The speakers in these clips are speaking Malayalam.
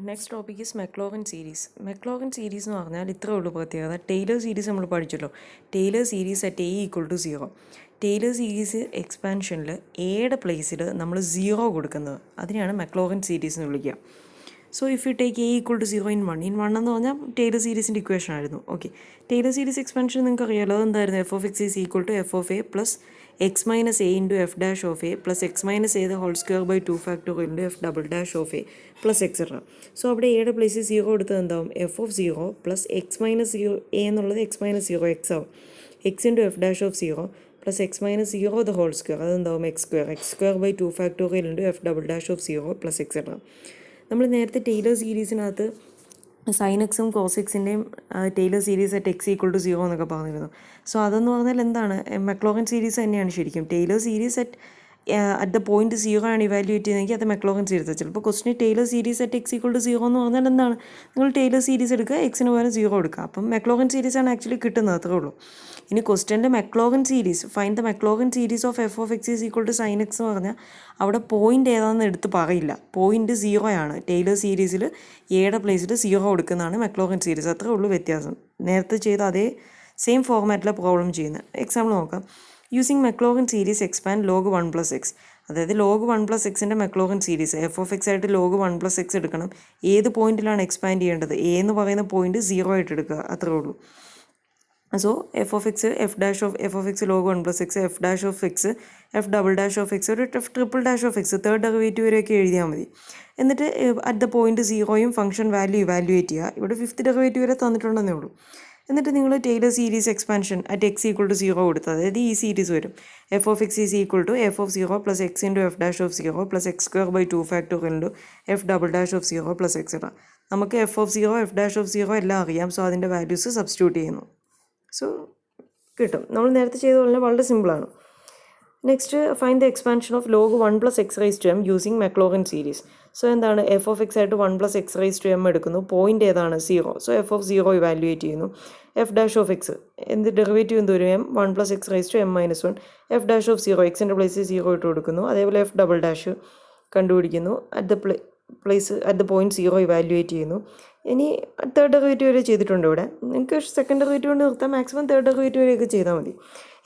Next topic is Maclaurin series. Maclaurin series എന്ന് പറഞ്ഞാൽ ഇത്രേ ഉള്ളൂ പ്രത്യേകത. ടൈലർ സീരീസ് നമ്മൾ പഠിച്ചല്ലോ. Taylor series at a equal to 0. Taylor series എക്സ്പാൻഷനിൽ എയുടെ പ്ലേസിൽ നമ്മൾ 0 കൊടുക്കുന്നത് അതിനെയാണ് മെക്ലോഗൻ സീരീസ് എന്ന് വിളിക്കുക. So if you take a equal to 0 in 1 എന്ന് പറഞ്ഞാൽ ടൈലർ സീരീസിൻ്റെ ഇക്വേഷൻ ആയിരുന്നു. ഓക്കെ, ടൈലർ സീരീസ് എക്സ്പാൻഷൻ നിങ്ങൾക്ക് അറിയാമല്ലോ. അതെന്തായിരുന്നു? F of x is equal to f of a plus x minus a into f dash of a plus x minus a the whole square by 2 factorial into f double dash of a plus etcetera. So അവിടെ എയുടെ പ്ലേസിൽ 0 എടുത്തത് എന്താവും? F of 0 plus x minus 0 a എന്നുള്ളത് എക്സ് മൈനസ് 0 എക്സ് ആവും. X into f dash of 0 plus x minus 0 the whole square, അതെന്താവും? X square by 2 factorial into f double dash of 0 plus etcetera. നമ്മൾ നേരത്തെ ടൈലർ സീരീസിനകത്ത് സൈൻ എക്സും കോസ് എക്സിൻ്റെയും Taylor series at x equal to 0 എന്നൊക്കെ പറഞ്ഞിരുന്നു. സോ അതെന്ന് പറഞ്ഞാൽ എന്താണ്? മെക്ലോഗൻ സീരീസ് തന്നെയാണ് ശരിക്കും. Taylor series at the point 0 ആണ് ഇവാലുവേറ്റ് ചെയ്യുന്നതെങ്കിൽ അത് മെക്ലോഗൻ സീരീസ്. ചിലപ്പോൾ ക്വസ്റ്റിന് Taylor series at x equal to 0 എന്ന് പറഞ്ഞാൽ എന്താണ്? നിങ്ങൾ ടൈലർ സീരീസ് എടുക്കുക, എക്സിന് പകരം 0 എടുക്കുക. അപ്പം മെക്ലോഗൻ സീരീസ് ആണ് ആക്ച്വലി കിട്ടുന്നത്, അത്രേ ഉള്ളൂ. ഇനി ക്വസ്റ്റ്യൻ്റെ Maclaurin series, find the Maclaurin series of f of x is equal to sine x എന്ന് പറഞ്ഞാൽ അവിടെ പോയിൻ്റ് ഏതാണെന്ന് എടുത്ത് പറയില്ല. പോയിൻ്റ് 0 ആണ്. ടൈലർ സീരീസിൽ എയുടെ പ്ലേസിൽ 0 കൊടുക്കുന്നതാണ് മെക്ലോഗൻ സീരീസ്. അത്രേ ഉള്ളൂ വ്യത്യാസം. നേരത്തെ ചെയ്ത അതേ സെയിം ഫോർമാറ്റിലെ പ്രോബ്ലം ചെയ്യുന്നത്. എക്സാമ്പിൾ നോക്കാം. Using Maclaurin series expand log 1 plus x. അതായത് ലോഗ് 1 പ്ലസ് എക്സിൻ്റെ Maclaurin series f of x ആയിട്ട് ലോഗ് 1 പ്ലസ് എക്സ് എടുക്കണം. ഏത് പോയിന്റിലാണ് എക്സ്പാൻഡ് ചെയ്യേണ്ടത്? എ എന്ന് പറയുന്ന പോയിന്റ് 0 ആയിട്ട് എടുക്കുക, അത്രേ ഉള്ളൂ. So f of x f dash of f of x log 1 plus x f dash of x f double dash of x ഒരു f triple dash of x third derivative വരെയൊക്കെ എഴുതിയാൽ മതി. എന്നിട്ട് അറ്റ് ദ പോയിന്റ് 0യും ഫംഗ്ഷൻ വാല്യൂ ഇവാലുവേറ്റ് ചെയ്യുക. ഇവിടെ 5th ഡെറിവേറ്റീവ് വരെ തന്നിട്ടുണ്ടെന്നേ ഉള്ളൂ. എന്നിട്ട് നിങ്ങൾ Taylor series expansion at x equal to 0 കൊടുത്തത്, അതായത് ഈ സീരീസ് വരും. F of x is equal to f of 0 plus x into f dash of 0 plus x square by 2 factorial into f double dash of 0 plus etcetera. നമുക്ക് f of 0 f dash of 0 എല്ലാം അറിയാം. സോ അതിൻ്റെ വാല്യൂസ് സബ്സ്റ്റിറ്റ്യൂട്ട് ചെയ്യുന്നു. സോ കിട്ടും. നമ്മൾ നേരത്തെ ചെയ്ത പോലെ വളരെ സിമ്പിളാണ്. Next find the expansion of log 1 plus x raise to m using Maclaurin series. So എന്താണ്? എഫ് ഓഫ് എക്സ് ആയിട്ട് 1 plus x raise to m എടുക്കുന്നു. പോയിന്റ് ഏതാണ്? 0. സോ എഫ് ഓഫ് 0 ഇവാലുവേറ്റ് ചെയ്യുന്നു. എഫ് ഡാഷ് ഓഫ് എക്സ് എന്ത് ഡെറിവേറ്റീവ് എന്ത് വരും? M 1 plus x raise to m minus 1. F dash of 0 എക്സിൻ്റെ പ്ലേസിൽ 0 ഇട്ട് കൊടുക്കുന്നു. അതേപോലെ എഫ് ഡബിൾ ഡാഷ് കണ്ടുപിടിക്കുന്നു. അറ്റ് ദ പോയിന്റ് 0 ഇവാലുവേറ്റ് ചെയ്യുന്നു. ഇനി തേർഡ് ഡെറിവേറ്റീവ് വരെ ചെയ്തിട്ടുണ്ട് ഇവിടെ. നിങ്ങൾക്ക് സെക്കൻഡ് ഡെറിവേറ്റീവ് കൊണ്ട് നിർത്താം. മാക്സിമം തേർഡ് ഡെറിവേറ്റീവ് വരെയൊക്കെ ചെയ്താൽ മതി.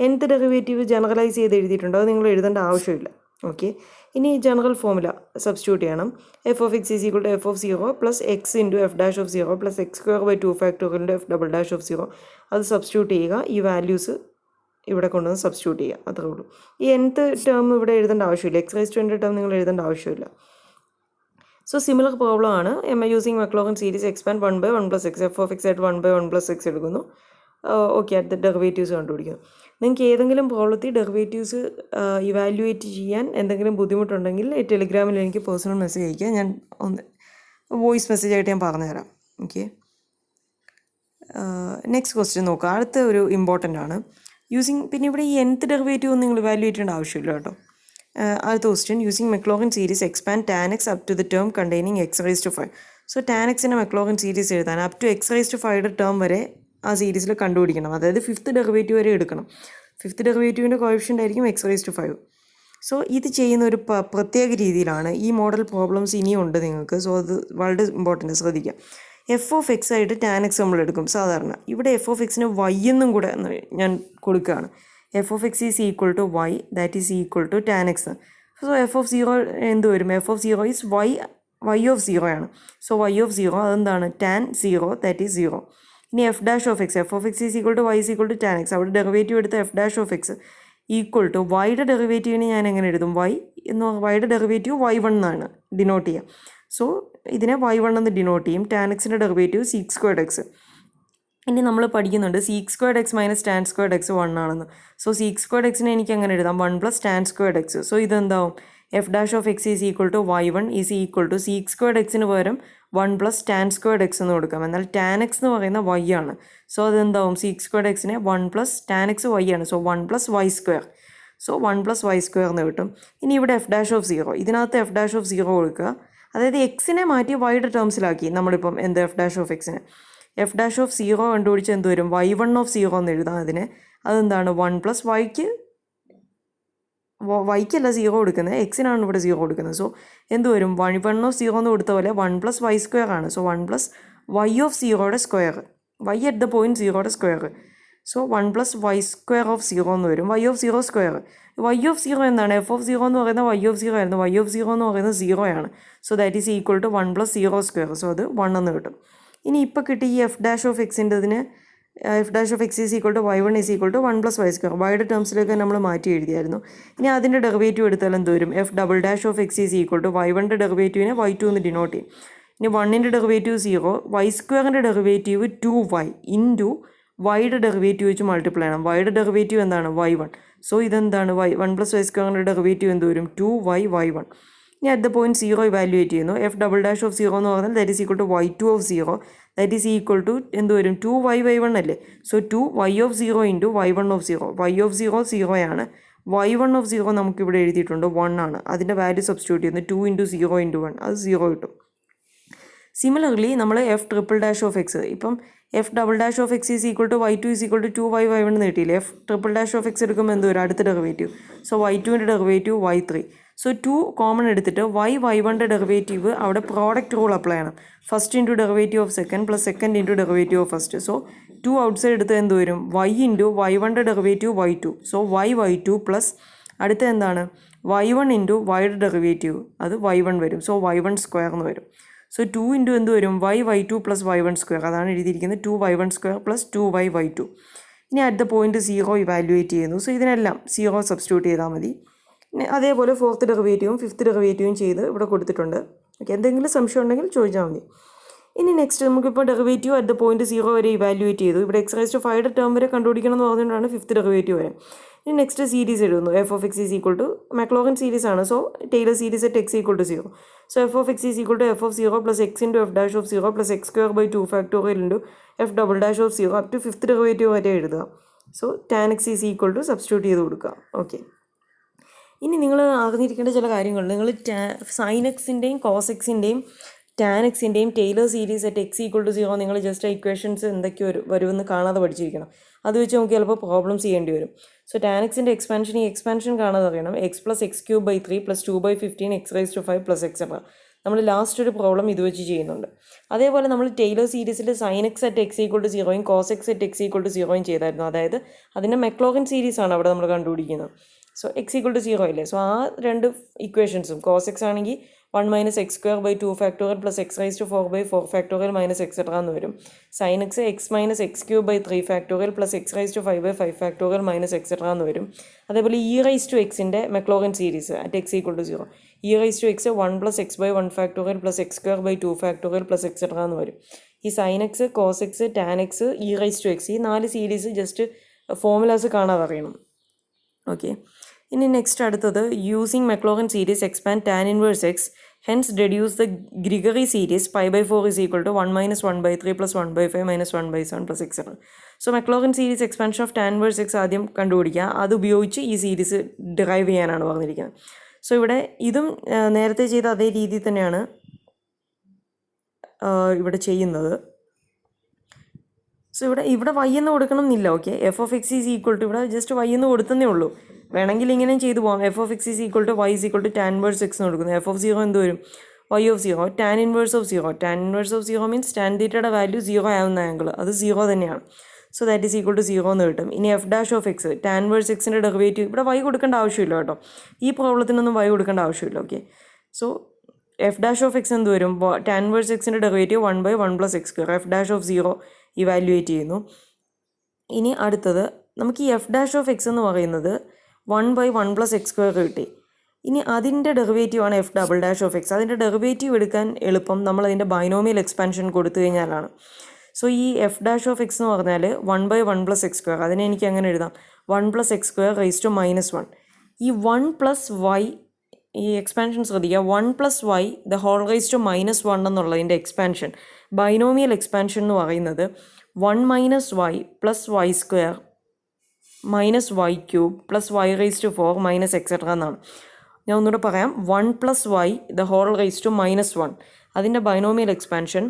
nth ഡെറിവേറ്റീവ് ജനറലൈസ് ചെയ്ത് എഴുതിയിട്ടുണ്ട്, അത് നിങ്ങൾ എഴുതേണ്ട ആവശ്യമില്ല. ഓക്കെ, ഇനി ജനറൽ ഫോമുല സബ്സ്റ്റിറ്റ്യൂട്ട് ചെയ്യണം. F of x is equal to f of 0 plus x into f dash of 0 plus x square by 2 factorial into f double dash of 0. അത് സബ്സ്റ്റിറ്റ്യൂട്ട് ചെയ്യുക. ഈ വാല്യൂസ് ഇവിടെ കൊണ്ടുവന്ന് സബ്സ്റ്റിറ്റ്യൂട്ട് ചെയ്യുക, അത്രേ ഉള്ളൂ. ഈ nth ടേം ഇവിടെ എഴുതേണ്ട ആവശ്യമില്ല. എക്സ് റൈസ് ടു ടേം നിങ്ങൾ എഴുതേണ്ട ആവശ്യമില്ല. സോ സിമിലർ പ്രോബ്ലം ആണ്. Using Maclaurin series expand 1 by 1 plus x f of x ആയിട്ട് 1 ബൈ 1 പ്ലസ് എക്സ് എടുക്കുന്നു. ഓക്കെ, അറ്റ് ദ ഡെറിവേറ്റീവ്സ് കണ്ടുപിടിക്കുന്നു. നിങ്ങൾക്ക് ഏതെങ്കിലും പ്രോബ്ലത്തിൽ ഡെറിവേറ്റീവ്സ് ഇവാലുവേറ്റ് ചെയ്യാൻ എന്തെങ്കിലും ബുദ്ധിമുട്ടുണ്ടെങ്കിൽ ടെലിഗ്രാമിൽ എനിക്ക് പേഴ്സണൽ മെസ്സേജ് അയക്കുക. ഞാൻ ഒന്ന് വോയിസ് മെസ്സേജ് ആയിട്ട് ഞാൻ പറഞ്ഞുതരാം. ഓക്കെ, നെക്സ്റ്റ് ക്വസ്റ്റ്യൻ നോക്കുക. അടുത്ത ഒരു ഇമ്പോർട്ടൻ്റ് ആണ്. പിന്നെ ഇവിടെ ഈ nth ഡെറിവേറ്റീവ് ഒന്നും നിങ്ങൾ ഇവാലുവേറ്റ് ചെയ്യേണ്ട ആവശ്യമില്ല കേട്ടോ. അടുത്ത question. Using Maclaurin series expand tan x up to the term containing x raise to 5. So tan എക്സിൻ്റെ മെക്ലോഗൻ സീരീസ് എഴുതാൻ up to x raise to 5 term വരെ ആ സീരീസിൽ കണ്ടുപിടിക്കണം. അതായത് 5th ഡെറിവേറ്റീവ് വരെ എടുക്കണം. 5th ഡെറിവേറ്റീവിൻ്റെ കോഎഫിഷ്യൻ്റ് ആയിരിക്കും എക്സ് റൈസ് ടു 5. സോ ഇത് ചെയ്യുന്ന ഒരു പ്രത്യേക രീതിയിലാണ്. ഈ മോഡൽ പ്രോബ്ലംസ് ഇനിയും ഉണ്ട് നിങ്ങൾക്ക്. സോ അത് വളരെ ഇമ്പോർട്ടൻ്റ്, ശ്രദ്ധിക്കാം. എഫ് ഓഫ് എക്സ് ആയിട്ട് ടാൻ എക്സ് നമ്മൾ എടുക്കും സാധാരണ. ഇവിടെ എഫ് ഓഫ് എക്സിന് വൈ എന്നും കൂടെ ഞാൻ കൊടുക്കുകയാണ്. F of x is equal to y, that is equal to tan x. So f of 0 എന്ത് വരും? F of 0 is y of 0 ആണ്. സോ വൈ ഓഫ് 0 അതെന്താണ്? Tan 0, that is 0. ഇനി f dash of x, f of x is equal to y is equal to tan x. അവിടെ ഡെറിവേറ്റീവ് എടുത്ത് f dash of x equal to വൈയുടെ ഡെറിവേറ്റീവിന് ഞാൻ എങ്ങനെ എഴുതും? വൈയുടെ ഡെറിവേറ്റീവ് y1 എന്നാണ് ഡിനോട്ട് ചെയ്യുക. സോ ഇതിനെ y1 എന്ന് ഡിനോട്ട് ചെയ്യും. ടാൻ എക്സിൻ്റെ ഡെറിവേറ്റീവ് സീക്സ് സ്ക്വയർഡ് എക്സ്. ഇനി നമ്മൾ പഠിക്കുന്നുണ്ട് seeks squared X minus tan squared X 1 ആണെന്ന്. സോ സീക്സ് സ്ക്വയർഡ് എക്സിനെ എനിക്ക് എങ്ങനെ എഴുതാം? 1 plus tan squared x. So ഇതെന്താവും? F dash of x is equal to y1 is equal to sec squared എക്സിന് പകരം 1 പ്ലസ് ടാൻ സ്ക്വയർഡ് എക്സ് എന്ന് കൊടുക്കാം. എന്നാൽ ടാൻ എക്സ് എന്ന് പറയുന്ന y ആണ്. സോ അതെന്താവും? സീക്സ് സ്ക്വയർഡ് എക്സിനെ 1 പ്ലസ് ടാൻ എക്സ് y ആണ്. So 1 plus y square. So 1 plus y square എന്ന് കിട്ടും. ഇനി ഇവിടെ എഫ് ഡാഷ് ഓഫ് 0, ഇതിനകത്ത് എഫ് ഡാഷ് ഓഫ് 0 കൊടുക്കുക. അതായത് എക്സിനെ മാറ്റി വൈയുടെ ടേംസിലാക്കി നമ്മളിപ്പം എന്ത് എഫ് ഡാഷ് ഓഫ് എക്സിനെ. എഫ് ഡാഷ് ഓഫ് 0 കണ്ടുപിടിച്ച് എന്ത് വരും? y1 ഓഫ് 0 എന്ന് എഴുതാം അതിനെ. അതെന്താണ്? 1 പ്ലസ് വൈക്ക് വൈക്കല്ല 0 കൊടുക്കുന്നത്, എക്സിനാണ് ഇവിടെ 0 കൊടുക്കുന്നത്. സോ എന്ത് വരും, 1 ഓഫ് 0 എന്ന് കൊടുത്ത പോലെ 1 പ്ലസ് വൈ സ്ക്വയർ ആണ്. സോ 1 പ്ലസ് വൈ ഓഫ് 0യുടെ square, y at the point 0യുടെ square. So 1 plus y square of 0 എന്ന് വരും, y of 0 square. Y of 0 എന്താണ്, എഫ് ഓഫ് 0 എന്ന് പറയുന്നത് വൈ ഓഫ് 0 ആയിരുന്നു, വൈ ഓഫ് 0 എന്ന് പറയുന്നത് 0 ആണ്. So that is equal to 1 plus 0 square. So അത് 1 എന്ന് കിട്ടും. ഇനി ഇപ്പോൾ കിട്ടി ഈ എഫ് ഡാഷ് ഓഫ് എക്സിൻ്റെതിന് f dash of x is equal to y1 is equal to 1 plus y square. വൈയുടെ ടേംസിലേക്ക് നമ്മൾ മാറ്റി എഴുതിയായിരുന്നു. ഇനി അതിൻ്റെ ഡെറിവേറ്റീവ് എടുത്താൽ എന്ത് വരും, f double dash of x is equal to y1ൻ്റെ ഡെറിവേറ്റീവിനെ y2 എന്ന് ഡിനോട്ട് ചെയ്യും. ഇനി 1ൻ്റെ ഡെറിവേറ്റീവ് 0, വൈ സ്ക്വയറിൻ്റെ ഡെറിവേറ്റീവ് 2y ഇൻറ്റു വൈയുടെ ഡെറിവേറ്റീവ് വെച്ച് മൾട്ടിപ്ലൈ ചെയ്യണം. വൈയുടെ ഡെറിവേറ്റീവ് എന്താണ്, y1. സോ ഇതെന്താണ്, 1 പ്ലസ് വൈ സ്ക്വയറിൻ്റെ ഡെറിവേറ്റീവ് എന്ത് വരും, 2y y1. ഇനി അറ്റ് ദ പോയിൻറ്റ് 0 ഇവാലുവേറ്റ് ചെയ്യുന്നു. എഫ് ഡബിൾ ഡാഷ് ഓഫ് 0 എന്ന് പറഞ്ഞാൽ that is equal to y2 of 0, that is equal to എന്ത് വരും, 2y y1 അല്ലേ. So 2y of 0 into y1 of 0. Y of 0 0 ആണ്, y1 ഓഫ് 0 നമുക്കിവിടെ എഴുതിയിട്ടുണ്ട് 1 ആണ്. അതിൻ്റെ വാല്യൂ സബ്സ്റ്റിറ്റ്യൂട്ട് ചെയ്യുന്നത് 2 ഇൻറ്റു 0 ഇൻറ്റു 1, അത് 0 കിട്ടും. സിമിലർലി നമ്മൾ f triple dash of x, ഇപ്പം f double dash of x is equal to y2 is equal to 2y y1 എന്ന് കിട്ടിയില്ലേ. F triple dash of x എടുക്കുമ്പോൾ എന്ത് വരും, അടുത്ത ഡെറിവേറ്റീവ്. സോ y2ൻ്റെ ഡെറിവേറ്റീവ് y3. സോ 2 കോമൺ എടുത്തിട്ട് y1ൻ്റെ ഡെറിവേറ്റീവ് അവിടെ പ്രോഡക്റ്റ് റൂൾ അപ്ലൈ ചെയ്യണം. First into derivative of second plus second into derivative of first. So 2 outside എടുത്ത് എന്ത് വരും, y ഇൻറ്റു y1ൻ്റെ derivative y2. So y2 plus അടുത്ത എന്താണ്, y1 ഇൻറ്റു വൈയുടെ ഡെറിവേറ്റീവ്, അത് y1 വരും. സോ y1 സ്ക്വയർ എന്ന് വരും. സോ 2 ഇൻറ്റു എന്ത് വരും, y2 പ്ലസ് y1 സ്ക്വയർ, അതാണ് എഴുതിയിരിക്കുന്നത് 2y1 square plus 2y y2. ഇനി അറ്റ് ദ പോയിൻറ്റ് 0 ഇവാലുവേറ്റ് ചെയ്യുന്നു. സോ ഇതിനെല്ലാം 0 സബ്സ്റ്റിറ്റ്യൂട്ട് ചെയ്താൽ മതി. അതേപോലെ ഫോർത്ത് ഡെറിവേറ്റീവും ഫിഫ്ത്ത് ഡെറിവേറ്റീവും ചെയ്ത് ഇവിടെ കൊടുത്തിട്ടുണ്ട്. ഓക്കെ, എന്തെങ്കിലും സംശയം ഉണ്ടെങ്കിൽ ചോദിച്ചാൽ മതി. ഇനി നെക്സ്റ്റ് നമുക്കിപ്പോൾ ഡെറിവേറ്റീവ് അറ്റ് ദ പോയിൻറ്റ് 0 വരെ ഇവാലുവേറ്റ് ചെയ്തു. ഇവിടെ എക്സ് റൈസ് ടു 5യുടെ ടേം വരെ കണ്ടുപിടിക്കണം എന്ന് പറഞ്ഞുകൊണ്ടാണ് ഫിഫ്ത്ത് ഡെറിവേറ്റീവ് വരെ. ഇനി നെക്സ്റ്റ് സീരീസ് എഴുതുന്നു. F of x is equal to Maclaurin series ആണ്. So Taylor series at x equal to 0. So f of x is equal to f of 0 plus x into f dash of 0 plus x square by 2 factorial into f double dash of 0 up to fifth derivative വരെ എഴുതുക. So tan x is equal to substitute ചെയ്ത് കൊടുക്കുക. ഓക്കെ, ഇനി നിങ്ങൾ അറിഞ്ഞിരിക്കേണ്ട ചില കാര്യങ്ങൾ, നിങ്ങൾ സൈൻ എക്സിൻ്റെയും കോസ് എക്സിൻ്റെയും ടാൻ എക്സിൻ്റെയും Taylor series at x equal to 0 നിങ്ങൾ ജസ്റ്റ് ഇക്വേഷൻസ് എന്തൊക്കെ വരുമെന്ന് കാണാതെ പഠിച്ചിരിക്കണം. അത് വെച്ച് നമുക്ക് ചിലപ്പോൾ പ്രോബ്ലംസ് ചെയ്യേണ്ടി വരും. സോ ടാൻ എക്സിൻ്റെ എക്സ്പാൻഷൻ, ഈ എക്സ്പാൻഷൻ കാണാതെ അറിയണം. X plus x cube by 3 plus 2/15 x raise to 5 plus etcetera. നമ്മൾ ലാസ്റ്റ് ഒരു പ്രോബ്ലം ഇത് വെച്ച് ചെയ്യുന്നുണ്ട്. അതേപോലെ നമ്മൾ ടൈലർ സീരീസിൽ sine x at x equal to 0യും cos x at x equal to 0യും ചെയ്തായിരുന്നു. അതായത് അതിൻ്റെ മെക്ലോറിൻ സീരീസാണ് അവിടെ നമ്മൾ കണ്ടുപിടിക്കുന്നത്. സോ എക്സ് ഈക്വൽ ടു 0 ഇല്ലേ. സോ ആ രണ്ട് ഇക്വേഷൻസും കോസ് എക്സ് ആണെങ്കിൽ 1 minus x square by 2 factorial plus x raise to 4/4 factorial minus etcetera എന്ന് വരും. Sine x x minus x cube by 3 factorial plus x raise to 5/5 factorial minus etcetera എന്ന് വരും. അതേപോലെ ഇ റൈസ് ടു എക്സിൻ്റെ Maclaurin series at x equal to 0. E raise to x 1 plus x by 1 factorial plus x square by 2 factorial plus etcetera എന്ന് വരും. ഈ sine x, cos x, tan x, e raise to x, ഈ 4 സീരീസ് ജസ്റ്റ് ഫോർമുലാസ് കാണാതെ അറിയണം. ഓക്കെ, ഇനി നെക്സ്റ്റ് അടുത്തത് using Maclaurin series expand tan inverse x, hence deduce the Gregory series π/4 is equal to 1 minus 1/3 plus 1/5 minus 1/7 plus etcetera. So Maclaurin series expansion of tan inverse x ആദ്യം കണ്ടുപിടിക്കുക. അത് ഉപയോഗിച്ച് ഈ സീരീസ് ഡിറൈവ് ചെയ്യാനാണ് പറഞ്ഞിരിക്കുന്നത്. സോ ഇവിടെ ഇതും നേരത്തെ ചെയ്ത അതേ രീതിയിൽ തന്നെയാണ് ഇവിടെ ചെയ്യുന്നത്. സോ ഇവിടെ y എന്ന് കൊടുക്കണം എന്നില്ല. Okay, f of x is equal to ഇവിടെ ജസ്റ്റ് y എന്ന് കൊടുത്തന്നേ ഉള്ളൂ. വേണമെങ്കിൽ ഇങ്ങനെയും ചെയ്തു പോകാം. F of x is equal to y is equal to tan inverse x എന്ന് കൊടുക്കുന്നു. എഫ് ഓഫ് 0 എന്ത് വരും, y of 0 tan inverse of 0. Tan inverse of 0 means tan തീറ്റയുടെ വാല്യൂ 0 ആവുന്ന ആംഗിൾ, അത് 0 തന്നെയാണ്. So that is equal to 0 എന്ന് കിട്ടും. ഇനി f dash of X, tan inverse എക്സിൻ്റെ ഡെറിവേറ്റീവ്, ഇവിടെ y കൊടുക്കേണ്ട ആവശ്യമില്ല കേട്ടോ. ഈ പ്രോബ്ലത്തിനൊന്നും y കൊടുക്കേണ്ട ആവശ്യമില്ല. Okay, so f dash of x എന്ത് വരും, ടാൻ ഇൻവേഴ്സ് എക്സിൻ്റെ derivative 1/1 plus x square. F dash of 0 evaluate ചെയ്യുന്നു. ഇനി അടുത്തത് നമുക്ക് ഈ എഫ് ഡാഷ് ഓഫ് എക്സ് എന്ന് പറയുന്നത് 1/1 പ്ലസ് എക്സ് സ്ക്വയർ കിട്ടി. ഇനി അതിൻ്റെ ഡെറിവേറ്റീവാണ് f double dash of x. അതിൻ്റെ ഡെറിവേറ്റീവ് എടുക്കാൻ എളുപ്പം നമ്മൾ അതിൻ്റെ ബൈനോമിയൽ എക്സ്പാൻഷൻ കൊടുത്തു കഴിഞ്ഞാലാണ്. സോ ഈ എഫ് ഡാഷ് ഓഫ് എക്സ് എന്ന് പറഞ്ഞാൽ 1/1 പ്ലസ് എക്സ് സ്ക്വയർ, അതിനെ എനിക്ക് അങ്ങനെ എഴുതാം 1 plus x square raise to -1. ഈ 1 പ്ലസ് വൈ, ഈ എക്സ്പാൻഷൻ ശ്രദ്ധിക്കുക, 1 plus y the whole raise to -1 എന്നുള്ളതിൻ്റെ എക്സ്പാൻഷൻ, ബൈനോമിയൽ എക്സ്പാൻഷൻ എന്ന് പറയുന്നത് 1 minus y plus y square minus y cube plus y raise to 4 minus etcetera എന്നാണ്. ഞാൻ ഒന്നുകൂടെ പറയാം, 1 plus y the whole raise to -1, അതിൻ്റെ binomial expansion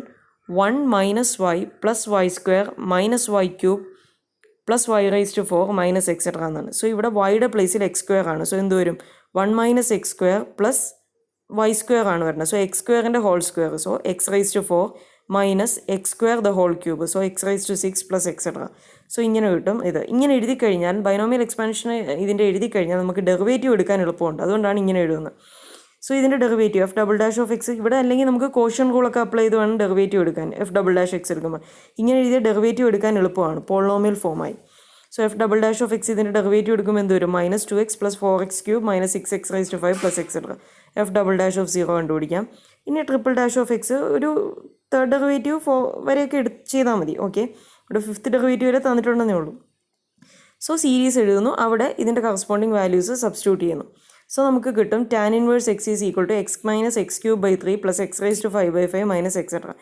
1 minus y plus y square minus y cube plus y raise to 4 minus etcetera എന്നാണ്. സോ ഇവിടെ വൈയുടെ പ്ലേസിൽ എക്സ് സ്ക്വയർ ആണ്. സോ എന്ത് വരും? 1 minus x square plus y square ആണ് വരുന്നത്. സോ എക്സ് സ്ക്വയറിൻ്റെ whole square. So x raise to 4 minus x square the whole cube. So x raise to 6 plus etcetera. So ഇങ്ങനെ കിട്ടും. ഇങ്ങനെ എഴുതി കഴിഞ്ഞാൽ ബൈനോമിയൽ എക്സ്പാൻഷൻ ഇതിൻ്റെ എഴുതി കഴിഞ്ഞാൽ നമുക്ക് ഡെറിവേറ്റീവ് എടുക്കാൻ എളുപ്പമുണ്ട്. അതുകൊണ്ടാണ് ഇങ്ങനെ എഴുതുന്നത്. സോ ഇതിൻ്റെ derivative F double dash of X ഇവിടെ അല്ലെങ്കിൽ നമുക്ക് കോഷ്യൻ റൂളൊക്കെ അപ്ലൈ ചെയ്ത് വേണം ഡെറിവേറ്റീവ് എടുക്കാൻ. എഫ് ഡബിൾ ഡാഷ് എക്സ് എടുക്കുമ്പോൾ ഇങ്ങനെ എഴുതിയ ഡെറിവേറ്റീവ് എടുക്കാൻ എളുപ്പമാണ്, പോളിനോമിയൽ ഫോമായി. So f double dash of x ഇതിൻ്റെ ഡെറിവേറ്റീവ് എടുക്കുമ്പോൾ എന്ത് വരും? Minus 2x plus 4x cube minus 6x raise to 5 plus etcetera. F double dash of 0 കണ്ടുപിടിക്കാം. ഇനി ട്രിപ്പിൾ ഡാഷ് ഓഫ് എക്സ് ഒരു തേർഡ് ഡെറിവേറ്റീവ് 4 വരെയൊക്കെ ചെയ്താൽ മതി. ഓക്കെ, ഇവിടെ ഫിഫ്ത്ത് ഡെറിവേറ്റീവ് വരെ തന്നിട്ടുണ്ടെന്നേ ഉള്ളൂ. സോ സീരീസ് എഴുതുന്നു, അവിടെ ഇതിൻ്റെ കറസ്പോണ്ടിങ് വാല്യൂസ് സബ്സ്റ്റിറ്റ്യൂട്ട് ചെയ്യുന്നു. സോ നമുക്ക് കിട്ടും tan inverse x is equal to x minus x cube by 3 plus x raise to 5/5 minus etcetera.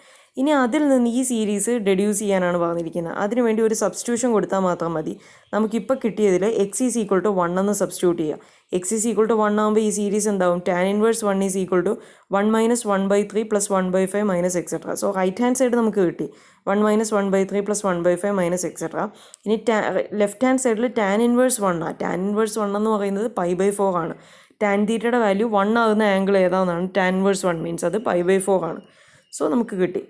ഇനി അതിൽ നിന്ന് ഈ സീരീസ് ഡെഡ്യൂസ് ചെയ്യാനാണ് പറഞ്ഞിരിക്കുന്നത്. അതിനുവേണ്ടി ഒരു സബ്സ്റ്റിറ്റ്യൂഷൻ കൊടുത്താൽ മാത്രം മതി. നമുക്കിപ്പോൾ കിട്ടിയതിൽ എക്സ് ഈസ് ഈക്വൽ ടു 1 എന്ന് സബ്സ്റ്റിറ്റ്യൂട്ട് ചെയ്യുക. എക്സ് ഈസ് ഈക്വൽ ടു 1 ആകുമ്പോൾ ഈ സീരീസ് എന്താവും? Tan inverse 1 is equal to 1 minus 1/3 plus 1/5 minus etcetera. So right hand side നമുക്ക് കിട്ടി 1 മൈനസ് 1/3 പ്ലസ് 1/5 മൈനസ് എക്സെട്ര. ഇനി ലെഫ്റ്റ് ഹാൻഡ് സൈഡിൽ ടാൻ ഇൻവേഴ്സ് 1 ആണ്. ടാൻ ഇൻവേഴ്സ് 1 എന്ന് പറയുന്നത് π/4 ആണ്. ടാൻ തീറ്റയുടെ വാല്യൂ 1 ആകുന്ന ആംഗിൾ ഏതാണെന്നാണ് ടാൻ ഇൻവേഴ്സ് 1 മീൻസ് അത് π/4 ആണ്. സോ നമുക്ക് കിട്ടി.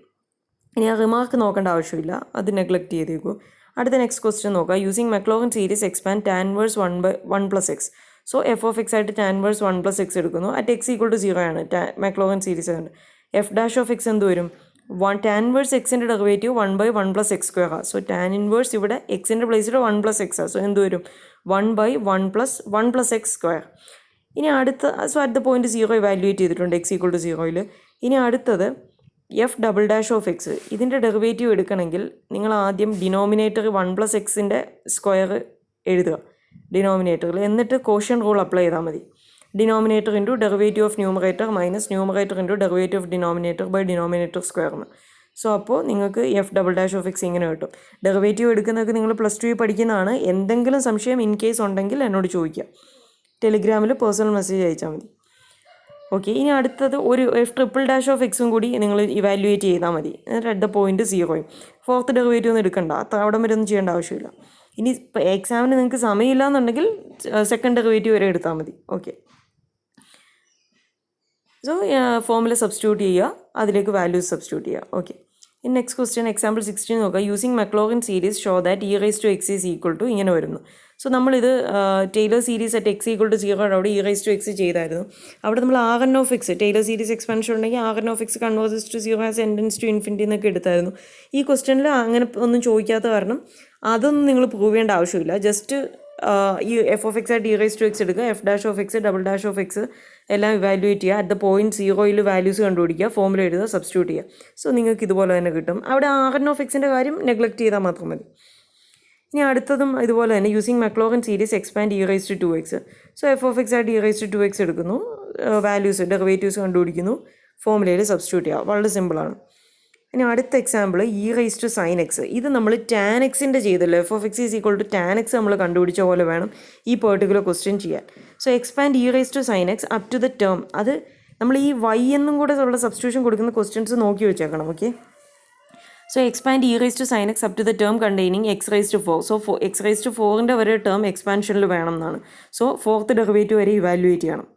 ഇനി ആ റിമാർക്ക് നോക്കേണ്ട ആവശ്യമില്ല, അത് നെഗ്ലക്റ്റ് ചെയ്തേക്കൂ. അടുത്ത നെക്സ്റ്റ് ക്വസ്റ്റ്യൻ നോക്കുക. Using Maclaurin series expand tan inverse 1 plus x. So f of x ആയിട്ട് ടാൻ ഇൻവേഴ്സ് 1 പ്ലസ് എക്സ് എടുക്കുന്നു. അറ്റ് എക്സ് ഈക്വൽ ടു 0 ആണ് മെക്ലോഗൻ സീരീസ് ആണ്. എഫ് ഡാഷ് ഓഫ് എക്സ് എന്ത് വരും? ടാൻ ഇൻവേഴ്സ് എക്സിൻ്റെ ഡെറിവേറ്റീവ് 1/1 പ്ലസ് എക്സ് സ്ക്വയർ ആണ്. സോ ടാൻ ഇൻവേഴ്സ് ഇവിടെ എക്സിൻ്റെ പ്ലേസിൽ 1 പ്ലസ് എക്സ് ആണ്. സോ എന്ത് വരും? 1/1 പ്ലസ് എക്സ് സ്ക്വയർ. ഇനി അടുത്ത so at the point 0 evaluate ചെയ്തിട്ടുണ്ട് എക്സ് ഈക്വൽ ടു 0യിൽ. ഇനി അടുത്തത് F double dash of x. ഇതിൻ്റെ ഡെറിവേറ്റീവ് എടുക്കണമെങ്കിൽ നിങ്ങൾ ആദ്യം ഡിനോമിനേറ്റർ 1 പ്ലസ് എക്സിൻ്റെ സ്ക്വയർ എഴുതുക ഡിനോമിനേറ്ററിൽ, എന്നിട്ട് കോഷ്യൻ റൂൾ അപ്ലൈ ചെയ്താൽ മതി. Denominator into derivative of numerator minus numerator into derivative of denominator by denominator സ്ക്വയർന്ന്. സോ അപ്പോൾ നിങ്ങൾക്ക് f double dash of x ഇങ്ങനെ കിട്ടും. ഡെറിവേറ്റീവ് എടുക്കുന്നതൊക്കെ നിങ്ങൾ +2 പഠിക്കുന്നതാണ്. എന്തെങ്കിലും സംശയം ഇൻ കേസ് ഉണ്ടെങ്കിൽ എന്നോട് ചോദിക്കുക. ടെലിഗ്രാമിൽ പേഴ്സണൽ മെസ്സേജ് അയച്ചാൽ മതി. ഓക്കെ, ഇനി അടുത്തത് ഒരു എഫ് ട്രിപ്പിൾ ഡാഷ് ഓഫ് എക്സും കൂടി നിങ്ങൾ ഇവാലുവേറ്റ് ചെയ്താൽ മതി. At the point 0. Fourth derivative ഒന്നും എടുക്കണ്ട, അവിടെ വരെ ഒന്നും ചെയ്യേണ്ട ആവശ്യമില്ല. ഇനി എക്സാമിന് നിങ്ങൾക്ക് സമയമില്ല എന്നുണ്ടെങ്കിൽ സെക്കൻഡ് ഡെറിവേറ്റീവ് വരെ എടുത്താൽ മതി. ഓക്കെ, സോ ഫോമുല സബ്സ്റ്റിറ്റ്യൂട്ട് ചെയ്യുക, അതിലേക്ക് വാല്യൂസ് സബ്സ്റ്റിറ്റ്യൂട്ട് ചെയ്യുക. ഓക്കെ, ഇനി നെക്സ്റ്റ് ക്വസ്റ്റ്യൻ എക്സാമ്പിൾ 16 നോക്കുക. Using Maclaurin series show that e raise to x is equal to ഇങ്ങനെ വരുന്നു. സോ നമ്മളിത് Taylor series at x equal to 0 അവിടെ ഇ റൈസ് ടു എക്സ് ചെയ്തായിരുന്നു. അവിടെ നമ്മൾ r of x Taylor series expansion ഉണ്ടെങ്കിൽ r of x converges to 0 as n tends to infinity എന്നൊക്കെ എടുത്തായിരുന്നു. ഈ ക്വസ്റ്റ്യനിൽ അങ്ങനെ ഒന്നും ചോദിക്കാത്ത കാരണം അതൊന്നും നിങ്ങൾ പ്രൂവ് ചെയ്യേണ്ട ആവശ്യമില്ല. ജസ്റ്റ് ഈ എഫ് ഓഫ് എക്സ് ആയിട്ട് ഇ റൈസ് ടു എക്സ് എടുക്കുക, F dash of X double dash of X എല്ലാം ഇവാലുവേറ്റ് ചെയ്യുക. അറ്റ് ദ പോയിന്റ് 0യിൽ വാല്യൂസ് കണ്ടുപിടിക്കുക, ഫോമുല എഴുതുക, സബ്സ്റ്റിറ്റ്യൂട്ട് ചെയ്യുക. സോ നിങ്ങൾക്ക് ഇതുപോലെ തന്നെ കിട്ടും. അവിടെ ആർ ഓഫ് എക്സിൻ്റെ കാര്യം നെഗ്ലക്റ്റ് ചെയ്താൽ മാത്രം മതി. ഇനി അടുത്തതും ഇതുപോലെ തന്നെ using Maclaurin series expand e raise to 2x. So f of x ആയിട്ട് ഇ റൈസ് ടു 2x എടുക്കുന്നു, വാല്യൂസ് ഡെറിവേറ്റീവ്സ് കണ്ടുപിടിക്കുന്നു, ഫോമുലയിൽ സബ്സ്റ്റിറ്റ്യൂട്ട് ചെയ്യുക. വളരെ സിമ്പിളാണ്. ഇനി അടുത്ത example e raise to sine x. ഇത് നമ്മൾ ടാൻ എക്സിൻ്റെ ചെയ്തല്ലോ. F of x is equal to tan x നമ്മൾ കണ്ടുപിടിച്ച പോലെ വേണം ഈ പെർട്ടിക്കുലർ ക്വസ്റ്റ്യൻ ചെയ്യാൻ. So expand e raise to sine x up to the term. അത് നമ്മൾ ഈ വൈ എന്നും കൂടെ ഉള്ള സബ്സ്റ്റിറ്റ്യൂഷൻ കൊടുക്കുന്ന ക്വസ്റ്റ്യൻസ് നോക്കി വെച്ചേക്കണം. Okay, so expand e raise to sine x up to the term containing x raise to 4. So x raise to 4ൻ്റെ വരെ ടേം എക്സ്പാൻഷനിൽ വേണം എന്നാണ്. സോ ഫോർത്ത് ഡെറിവേറ്റീവ് വരെ ഇവാലുവേറ്റ് ചെയ്യണം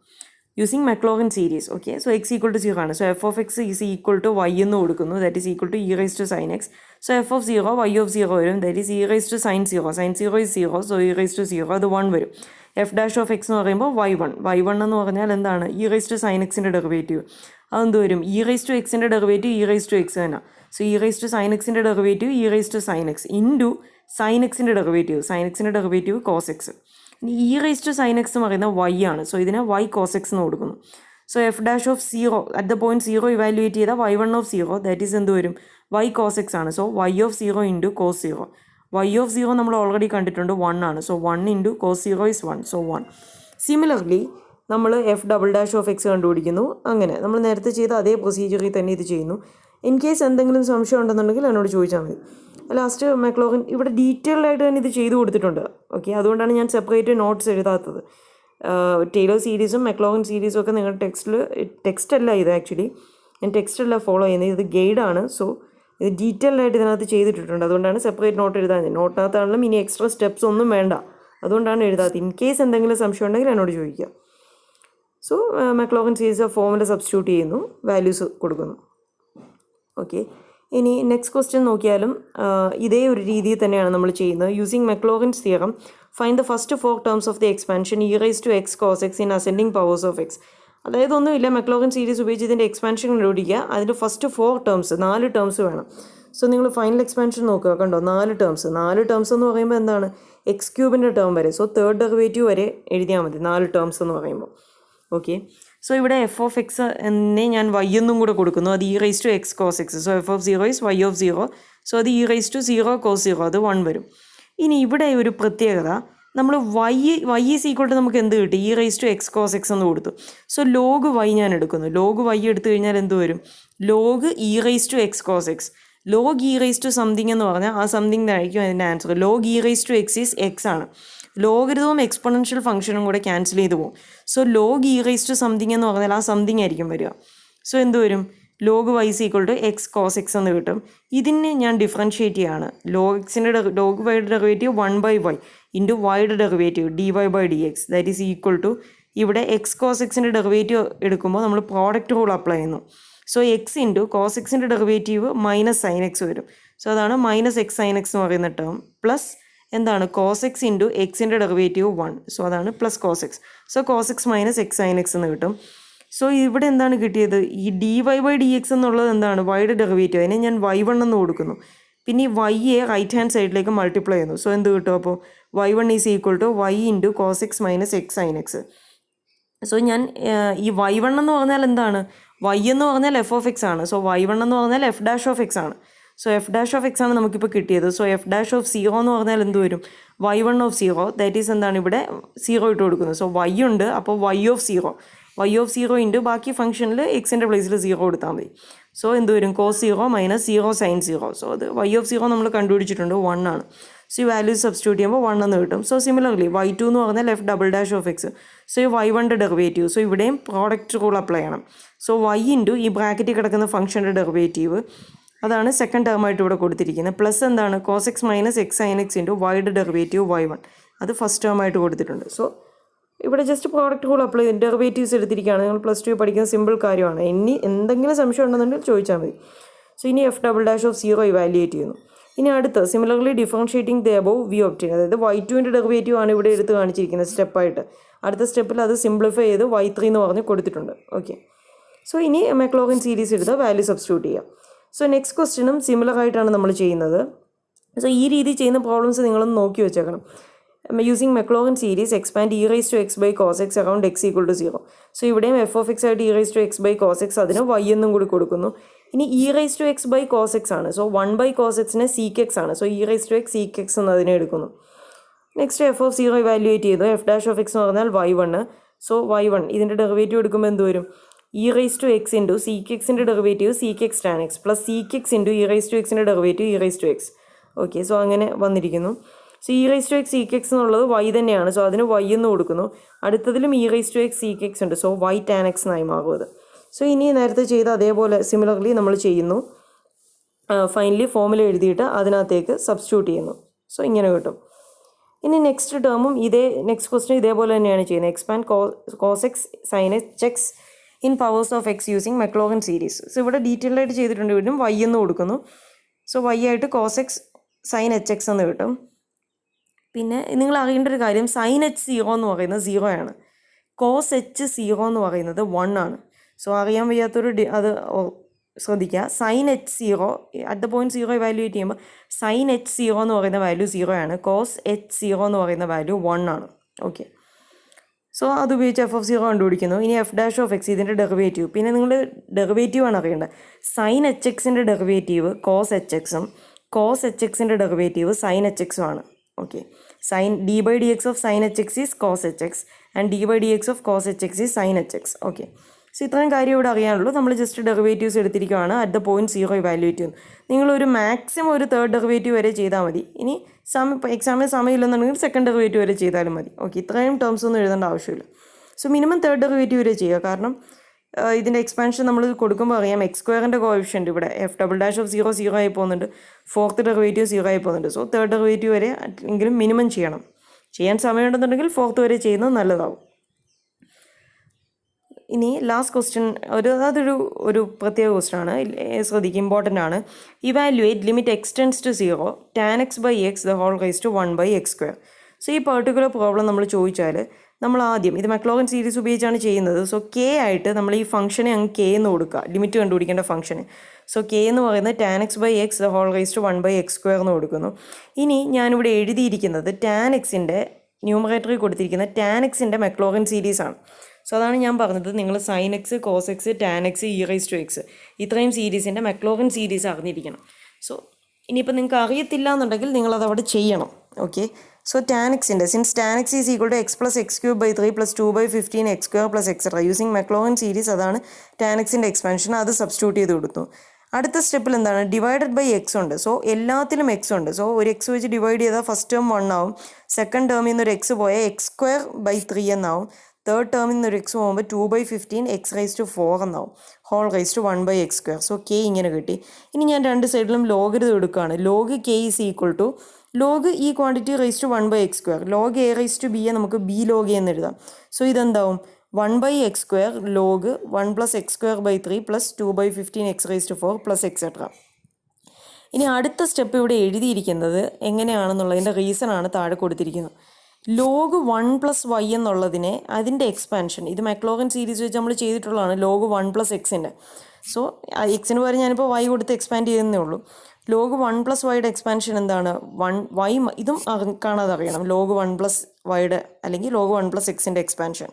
using Maclaurin series. Okay, so x equal to 0 ആണ്. So f of x is equal to y എന്ന് കൊടുക്കുന്നു, that is equal to e raise to sine x. So f of 0 y of 0 വരും, that is e raise to sine 0. Sine 0 is 0, so e raise to 0 അത് 1 വരും. എഫ് ഡാഷ് ഓഫ് എക്സ് എന്ന് പറയുമ്പോൾ y1 എന്ന് പറഞ്ഞാൽ എന്താണ്? ഇ റൈസ് ടു സൈൻ എക്സിൻ്റെ ഡെറിവേറ്റീവ്. അതെന്ത് വരും? ഇ റൈസ് ടു എക്സിൻ്റെ derivative e raise to x തന്നെ. So e raise to sine എക്സിൻ്റെ derivative e raise to sine x into sine എക്സിൻ്റെ derivative cos x. E raise to sine x എന്ന് പറയുന്നത് y ആണ്. സോ ഇതിനെ y കോസ് എക്സ് എന്ന് കൊടുക്കുന്നു. So f dash of 0 at the point 0 evaluate ചെയ്താൽ y1 ഓഫ് 0 ദാറ്റ് ഈസ് എന്ത് വരും? y കോസ് എക്സ് ആണ്. So y of 0 into cos 0. y of 0 നമ്മൾ ഓൾറെഡി കണ്ടിട്ടുണ്ട് 1 ആണ്. So 1 into cos 0 is 1. So 1. Similarly നമ്മൾ f double dash of x കണ്ടുപിടിക്കുന്നു. അങ്ങനെ നമ്മൾ നേരത്തെ ചെയ്ത അതേ പ്രൊസീജിയറിൽ തന്നെ ഇത് ചെയ്യുന്നു. ഇൻ കേസ് എന്തെങ്കിലും സംശയം ഉണ്ടെന്നുണ്ടെങ്കിൽ എന്നോട് ചോദിച്ചാൽ മതി. ലാസ്റ്റ് മെക്ലോഗൻ ഇവിടെ ഡീറ്റെയിൽഡ് ആയിട്ട് തന്നെ ഇത് ചെയ്തു കൊടുത്തിട്ടുണ്ട്. ഓക്കെ, അതുകൊണ്ടാണ് ഞാൻ സെപ്പറേറ്റ് നോട്ട്സ് എഴുതാത്തത്. ടൈലർ സീരീസും മെക്ലോഗൻ സീരീസും ഒക്കെ നിങ്ങളുടെ ടെക്സ്റ്റല്ല ഇത്. ആക്ച്വലി ഞാൻ ടെക്സ്റ്റല്ല ഫോളോ ചെയ്യുന്നത്, ഇത് ഗൈഡാണ്. സോ ഇത് ഡീറ്റെയിൽഡ് ആയിട്ട് ഇതിനകത്ത് ചെയ്തിട്ടുണ്ട്. അതുകൊണ്ടാണ് സെപ്പറേറ്റ് നോട്ട് എഴുതാൻ. നോട്ടിനകത്താണെങ്കിലും ഇനി എക്സ്ട്രാ സ്റ്റെപ്സ് ഒന്നും വേണ്ട, അതുകൊണ്ടാണ് എഴുതാത്തത്. ഇൻ കേസ് എന്തെങ്കിലും സംശയം ഉണ്ടെങ്കിൽ എന്നോട് ചോദിക്കാം. So Maclaurin series formula substitute ചെയ്യുന്നു, വാല്യൂസ് കൊടുക്കുന്നു. ഓക്കെ, ഇനി നെക്സ്റ്റ് ക്വസ്റ്റ്യൻ നോക്കിയാലും ഇതേ ഒരു രീതിയിൽ തന്നെയാണ് നമ്മൾ ചെയ്യുന്നത്. Using Maclaurin's theorem find the first 4 terms of the expansion e⁻x cos x in ascending powers of x. അതായത് ഒന്നുമില്ല, മക്ലോറിൻ സീരീസ് ഉപയോഗിച്ച് ഇതിൻ്റെ എക്സ്പാൻഷൻ കണ്ടുപിടിക്കുക. അതിൻ്റെ ഫസ്റ്റ് 4 ടേംസ് 4 ടേംസ് വേണം. സോ നിങ്ങൾ ഫൈനൽ എക്സ്പാൻഷൻ നോക്കുക, കണ്ടോ 4 ടേംസ്. 4 ടേംസ് എന്ന് പറയുമ്പോൾ എന്താണ്, എക്സ് ക്യൂബിൻ്റെ ടേം വരെ. സോ തേർഡ് ഡെറിവേറ്റീവ് വരെ എഴുതിയാൽ മതി 4 ടേംസ് എന്ന് പറയുമ്പോൾ. ഓക്കെ, സോ ഇവിടെ എഫ് ഓഫ് എക്സ് എന്നെ ഞാൻ വൈ എന്നും കൂടെ കൊടുക്കുന്നു. അത് e⁻x cos x. So f of 0 is y of 0. So അത് e⁻0 cos 0, അത് 1 വരും. ഇനി ഇവിടെ ഒരു പ്രത്യേകത, നമ്മൾ y ഈസ് ഈക്വൾ ടു നമുക്ക് എന്ത് കിട്ടി, e⁻x cos x എന്ന് കൊടുത്തു. സോ ലോഗ് y ഞാൻ എടുക്കുന്നു. ലോഗ് y എടുത്തു കഴിഞ്ഞാൽ എന്ത് വരും, log e⁻x cos x. Log e⁻ something എന്ന് പറഞ്ഞാൽ ആ സംതിങ് ആയിരിക്കും അതിൻ്റെ answer. Log e⁻x is x ആണ്. ലോഗരിതവും എക്സ്പൊണൻഷ്യൽ ഫംഗ്ഷനും കൂടെ ക്യാൻസൽ ചെയ്ത് പോകും. സോ ലോഗ് e⁻ സംതിങ് എന്ന് പറഞ്ഞാൽ ആ സംതിങ് ആയിരിക്കും വരിക. സോ എന്ത് വരും, log y is equal to x cos x എന്ന് കിട്ടും. ഇതിനെ ഞാൻ ഡിഫറൻഷ്യേറ്റ് ചെയ്യാണ്. ലോഗ് വൈയുടെ ഡെറിവേറ്റീവ് 1/y ഇൻറ്റു വൈയുടെ derivative dy/dx that is equal to, ഇവിടെ x cos x ഡെറിവേറ്റീവ് എടുക്കുമ്പോൾ നമ്മൾ പ്രോഡക്റ്റ് റൂൾ അപ്ലൈ ചെയ്യുന്നു. So x into cos x derivative minus sine x വരും. സോ അതാണ് മൈനസ് എക്സ് സൈൻ എക്സ് എന്ന് പറയുന്ന ടേം, പ്ലസ് എന്താണ് cos x ഇൻറ്റു എക്സിൻ്റെ ഡെറിവേറ്റീവ് 1. സോ അതാണ് plus cos x. So cos x minus x sine x എന്ന് കിട്ടും. സോ ഇവിടെ എന്താണ് കിട്ടിയത്, ഈ dy/dx എന്നുള്ളത് എന്താണ്, വൈയുടെ ഡെറിവേറ്റീവ്. അതിനെ ഞാൻ y1 എന്ന് കൊടുക്കുന്നു. പിന്നെ ഈ y-യെ റൈറ്റ് ഹാൻഡ് സൈഡിലേക്ക് മൾട്ടിപ്ലൈ ചെയ്യുന്നു. സോ എന്ത് കിട്ടും, അപ്പോൾ y1 is equal to y into cos x minus x sine x. So ഞാൻ ഈ y1 എന്ന് പറഞ്ഞാൽ എന്താണ്, y എന്ന് പറഞ്ഞാൽ എഫ് ഓഫ് എക്സ് ആണ്. സോ y1 എന്ന് പറഞ്ഞാൽ എഫ് ഡാഷ് ഓഫ് എക്സ് ആണ്. So f dash of x ആണ് നമുക്കിപ്പോൾ കിട്ടിയത്. സോ എഫ് ഡാഷ് ഓഫ് 0 എന്ന് പറഞ്ഞാൽ എന്ത് വരും, y1 ഓഫ് 0 ദാറ്റ് ഈസ് എന്താണ്, ഇവിടെ 0 ഇട്ട് കൊടുക്കുന്നത്. സോ y ഉണ്ട്, അപ്പോൾ y ഓഫ് 0 ഇൻറ്റു ബാക്കി ഫംഗ്ഷനിൽ എക്സിൻ്റെ പ്ലേസിൽ 0 കൊടുത്താൽ മതി. സോ എന്ത് വരും, cos 0 മൈനസ് 0 sin 0. സോ അത് y ഓഫ് 0 നമ്മൾ കണ്ടുപിടിച്ചിട്ടുണ്ട്, 1 ആണ്. സോ ഈ വാല്യൂസ് സബ്സ്റ്റിറ്റ്യൂട്ട് ചെയ്യുമ്പോൾ 1 എന്ന് കിട്ടും. സോ സിമിലർലി y2 എന്ന് പറഞ്ഞാൽ F double dash of X. So ഈ y1ൻ്റെ ഡെറിവേറ്റീവ്. സോ ഇവിടെയും പ്രോഡക്റ്റ് റൂൾ അപ്ലൈ ചെയ്യണം. സോ y ഇൻറ്റു ഈ ബ്രാക്കറ്റിൽ കിടക്കുന്ന ഫംഗ്ഷൻ്റെ ഡെറിവേറ്റീവ്, അതാണ് സെക്കൻഡ് ടേമായിട്ട് ഇവിടെ കൊടുത്തിരിക്കുന്നത്. പ്ലസ് എന്താണ്, cos x minus x sine x into വൈയുടെ ഡെറിവേറ്റീവ് y1, അത് ഫസ്റ്റ് ടേമായിട്ട് കൊടുത്തിട്ടുണ്ട്. സോ ഇവിടെ ജസ്റ്റ് പ്രോഡക്റ്റ് റൂൾ അപ്ലൈ ചെയ്ത് ഡെറിവേറ്റീവ്സ് എടുത്തിരിക്കുകയാണ്. നിങ്ങൾ +2 പഠിക്കുന്ന സിമ്പിൾ കാര്യമാണ്. ഇനി എന്തെങ്കിലും സംശയം ഉണ്ടെന്നുണ്ടെങ്കിൽ ചോദിച്ചാൽ മതി. സോ ഇനി f double dash of 0 evaluate ചെയ്യുന്നു. ഇനി അടുത്ത് similarly differentiating the above we obtain, അതായത് y2ൻ്റെ ഡെറിവേറ്റീവ് ആണ് ഇവിടെ എടുത്ത് കാണിച്ചിരിക്കുന്നത് സ്റ്റെപ്പായിട്ട്. അടുത്ത സ്റ്റെപ്പിൽ അത് സിംപ്ലിഫൈ ചെയ്ത് y3 എന്ന് പറഞ്ഞ് കൊടുത്തിട്ടുണ്ട്. ഓക്കെ, സോ ഇനി മക്ലോറിൻ സീരീസ് എടുത്ത് വാല്യൂ സബ്സ്റ്റിറ്റ്യൂട്ട് ചെയ്യാം. സോ നെക്സ്റ്റ് ക്വസ്റ്റ്യനും സിമിലർ ആയിട്ടാണ് നമ്മൾ ചെയ്യുന്നത്. സോ ഈ രീതി ചെയ്യുന്ന പ്രോബ്ലംസ് നിങ്ങളൊന്ന് നോക്കി വെച്ചേക്കണം. Using Maclaurin series expand e⁻x by cos x around x equal to 0. So ഇവിടെയും എഫ് ഓഫ് എക്സ് ആയിട്ട് e⁻x by cos x, അതിന് y എന്നും കൂടി കൊടുക്കുന്നു. ഇനി e⁻x by cos x ആണ്. So 1/cos x sec x ആണ്. സോ e⁻x sec x എന്ന് അതിനെ എടുക്കുന്നു. നെക്സ്റ്റ് എഫ് ഓഫ് 0 ഇവാലുവേറ്റ് ചെയ്തു. എഫ് ഡാഷ് ഓഫ് എക്സ് എന്ന് പറഞ്ഞാൽ y1. സോ y1 ഇതിൻ്റെ ഡെറിവേറ്റീവ് എടുക്കുമ്പോൾ എന്ത് വരും, e⁻x ഇൻറ്റു sec xൻ്റെ derivative sec x tan x plus sec x into e⁻xൻ്റെ ഡെറിവേറ്റീവ് e⁻x. ഓക്കെ, സോ അങ്ങനെ വന്നിരിക്കുന്നു. സോ e⁻x sec x എന്നുള്ളത് y തന്നെയാണ്. സോ അതിന് y എന്ന് കൊടുക്കുന്നു. അടുത്തതിലും e⁻x sec x ഉണ്ട്. സോ y tan x എന്നായി മാറും അത്. സോ ഇനി നേരത്തെ ചെയ്ത അതേപോലെ സിമിലർലി നമ്മൾ ചെയ്യുന്നു. ഫൈനലി ഫോമുല എഴുതിയിട്ട് അതിനകത്തേക്ക് സബ്സ്റ്റിറ്റ്യൂട്ട് ചെയ്യുന്നു. സോ ഇങ്ങനെ കിട്ടും. ഇനി നെക്സ്റ്റ് ടേമും നെക്സ്റ്റ് ക്വസ്റ്റ്യൻ ഇതേപോലെ തന്നെയാണ് ചെയ്യുന്നത്. Expand cos x sin x in powers of X using Maclaurin series. So ഇവിടെ ഡീറ്റെയിൽഡ് ആയിട്ട് ചെയ്തിട്ടുണ്ട്. വീണ്ടും y എന്ന് കൊടുക്കുന്നു. സോ y ആയിട്ട് cos x sin hx എന്ന് കിട്ടും. പിന്നെ നിങ്ങൾ അറിയേണ്ട ഒരു കാര്യം, sin h 0 എന്ന് പറയുന്നത് 0 ആണ്. cos h 0 എന്ന് പറയുന്നത് 1 ആണ്. സോ അറിയാൻ വയ്യാത്തൊരു അത് ശ്രദ്ധിക്കുക. sin h 0 at the point 0 evaluate ചെയ്യുമ്പോൾ sin h 0 എന്ന് പറയുന്ന വാല്യൂ 0 ആണ്. cos h 0 എന്ന് പറയുന്ന വാല്യൂ 1 ആണ്. ഓക്കെ, സോ അത് ഉപയോഗിച്ച് എഫ് ഓഫ് 0 കണ്ടുപിടിക്കുന്നു. ഇനി എഫ് ഡാഷ് ഓഫ് എക്സ് ഇതിൻ്റെ ഡെറിവേറ്റീവ്. പിന്നെ നിങ്ങൾ ഡെറിവേറ്റീവ് ആണ് അറിയേണ്ടത്. sin h xൻ്റെ ഡെറിവേറ്റീവ് cos h xും cos h xൻ്റെ ഡെറിവേറ്റീവ് sin h xും ആണ്. Okay, d/dx of sin h x is cos h x and d/dx of cos h x is sin h x. Okay, so ഇത്രയും കാര്യം ഇവിടെ അറിയാനുള്ളൂ. നമ്മൾ ജസ്റ്റ് ഡെറിവേറ്റീവ്സ് എടുത്തിരിക്കുകയാണ്. അറ്റ് ദ പോയിന്റ് 0 ഇവാലുവേറ്റ് ചെയ്യുന്നു. നിങ്ങളൊരു മാക്സിമം ഒരു തേർഡ് ഡെറിവേറ്റീവ് വരെ ചെയ്താൽ മതി. ഇനി എക്സാമിന് സമയമില്ലെന്നുണ്ടെങ്കിൽ സെക്കൻഡ് ഡെറിവേറ്റീവ് വരെ ചെയ്താലും മതി. ഓക്കെ, ഇത്രയും ടേംസ് ഒന്നും എഴുതേണ്ട ആവശ്യമില്ല. സോ മിനിമം തേർഡ് ഡെറിവേറ്റീവ് വരെ ചെയ്യുക. കാരണം ഇതിൻ്റെ എക്സ്പാൻഷൻ നമ്മൾ കൊടുക്കുമ്പോൾ അറിയാം എക്സ് സ്ക്വയറിൻ്റെ കോഎഫിഷ്യൻറ്റ് ഇവിടെ എഫ് ഡബിൾ ഡാഷ് ഓഫ് 0 ആയി പോകുന്നുണ്ട്, ഫോർത്ത് ഡെറിവേറ്റീവ് 0 ആയി പോകുന്നുണ്ട്. സോ തേർഡ് ഡെറിവേറ്റീവ് വരെ എങ്കിലും മിനിമം ചെയ്യണം. ചെയ്യാൻ സമയമുണ്ടെന്നുണ്ടെങ്കിൽ ഫോർത്ത് വരെ ചെയ്യുന്നത് നല്ലതാവും. ഇനി ലാസ്റ്റ് ക്വസ്റ്റ്യൻ അതൊരു പ്രത്യേക ക്വസ്റ്റ്യൻ ആണ്, ശ്രദ്ധിക്കുക, ഇമ്പോർട്ടൻ്റ് ആണ്. Evaluate limit x tends to 0 tan x by x the whole raised to 1 by x square. So ഈ പെർട്ടിക്കുലർ പ്രോബ്ലം നമ്മൾ ചോദിച്ചാൽ നമ്മൾ ആദ്യം ഇത് മക്ലോഗൻ സീരീസ് ഉപയോഗിച്ചാണ് ചെയ്യുന്നത്. സോ കെ ആയിട്ട് നമ്മൾ ഈ ഫംഗ്ഷനെ അങ്ങ് കെ എന്ന് കൊടുക്കുക, ലിമിറ്റ് കണ്ടുപിടിക്കേണ്ട ഫംഗ്ഷന്. സോ കെ എന്ന് പറയുന്നത് tan x by x the whole raised to 1 by x square എന്ന് കൊടുക്കുന്നു. ഇനി ഞാനിവിടെ എഴുതിയിരിക്കുന്നത് tan xൻ്റെ ന്യൂമറേറ്ററിൽ കൊടുത്തിരിക്കുന്ന tan xൻ്റെ മക്ലോഗൻ സീരീസാണ്. സോ അതാണ് ഞാൻ പറഞ്ഞത്, നിങ്ങൾ sine x, cos x, tan x, e raise to x ഇത്രയും സീരീസിൻ്റെ മക്ലോഗൻ സീരീസ് അറിഞ്ഞിരിക്കണം. സോ ഇനിയിപ്പോൾ നിങ്ങൾക്ക് അറിയത്തില്ല എന്നുണ്ടെങ്കിൽ നിങ്ങളത് അവിടെ ചെയ്യണം. ഓക്കെ, സോ ടാൻ എക്സിൻ്റെ since tan x is equal to x plus x cube by 3 plus 2/15 x square plus etcetera using Maclaurin series, അതാണ് ടാൻ എക്സിൻ്റെ എക്സ്പാൻഷൻ. അത് സബ്സ്റ്റിറ്റ്യൂട്ട് ചെയ്ത് കൊടുത്തു. അടുത്ത സ്റ്റെപ്പിൽ എന്താണ്, ഡിവൈഡഡ് ബൈ എക്സ് ഉണ്ട്. സോ എല്ലാത്തിലും എക്സ് ഉണ്ട്. സോ ഒരു എക്സ് വെച്ച് ഡിവൈഡ് ചെയ്താൽ ഫസ്റ്റ് ടേം 1 ആവും, സെക്കൻഡ് ടേമിൽ നിന്ന് ഒരു എക്സ് പോയാൽ എക്സ് സ്ക്വയർ ബൈ 3 എന്നാവും, തേർഡ് ടേമിൽ നിന്ന് ഒരു എക്സ് പോകുമ്പോൾ 2/15 എക്സ് റൈസ് ടു 4 എന്നാവും, whole raise to 1 by x square. So k ഇങ്ങനെ കിട്ടി. ഇനി ഞാൻ രണ്ട് സൈഡിലും ലോഗരിതം എടുക്കുകയാണ്. Log k is equal to log ഈ quantity raise to 1 by x square, log a raise to ബിയെ നമുക്ക് ബി ലോഗ് എന്ന് എഴുതാം. സോ ഇതെന്താവും 1 by x square log 1 plus x square by 3 plus 2/15 x raise to 4 plus etcetera. ഇനി അടുത്ത സ്റ്റെപ്പ് ഇവിടെ എഴുതിയിരിക്കുന്നത് എങ്ങനെയാണെന്നുള്ളതിൻ്റെ റീസണാണ് താഴെ കൊടുത്തിരിക്കുന്നത്. ലോഗ് 1 plus y എന്നുള്ളതിനെ അതിൻ്റെ എക്സ്പാൻഷൻ, ഇത് മക്ലോഗൻ സീരീസ് വെച്ച് നമ്മൾ ചെയ്തിട്ടുള്ളതാണ് ലോഗ് 1 plus എക്സിൻ്റെ. സോ എക്സിന് പകരം ഞാനിപ്പോൾ y കൊടുത്ത് എക്സ്പാൻഡ് ചെയ്യുന്നേ ഉള്ളൂ. ലോഗ് 1 plus വൈയുടെ എക്സ്പാൻഷൻ എന്താണ്, ഇതും കാണാതെ അറിയണം, ലോഗ് 1 plus വൈയുടെ അല്ലെങ്കിൽ ലോഗ് 1 plus എക്സിൻ്റെ എക്സ്പാൻഷൻ.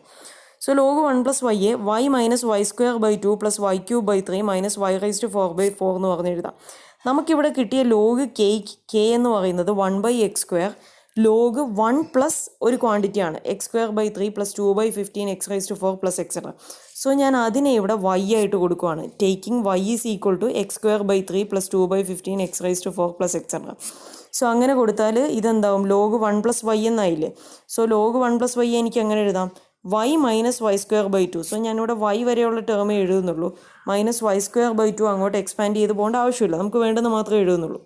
സോ ലോഗ് 1 plus വൈയെ y minus y square by 2 plus y cube by 3 minus y raise to 4/4 എന്ന് പറഞ്ഞ് എഴുതാം. നമുക്കിവിടെ കിട്ടിയ ലോഗ് കെ എന്ന് പറയുന്നത് 1 by x square log 1 plus ഒരു ക്വാണ്ടിറ്റിയാണ് x square by 3 plus 2/15 x raise to 4 plus etcetera. So ഞാൻ അതിനെ ഇവിടെ y ആയിട്ട് കൊടുക്കുവാണ്. Taking y is equal to x square by 3 plus 2/15 x raise to 4 plus etcetera. So അങ്ങനെ കൊടുത്താൽ ഇതെന്താവും ലോഗ് 1 plus y എന്നായില്ലേ. സോ ലോഗ് 1 plus y എനിക്ക് അങ്ങനെ എഴുതാം, y minus y square by 2. So ഞാനിവിടെ y വരെയുള്ള ടേമേ എഴുതുന്നുള്ളൂ, മൈനസ് വൈ സ്ക്വയർ ബൈ 2 അങ്ങോട്ട് എക്സ്പാൻഡ് ചെയ്ത് പോകേണ്ട ആവശ്യമില്ല, നമുക്ക് വേണ്ടെന്ന് മാത്രമേ എഴുതുന്നുള്ളൂ.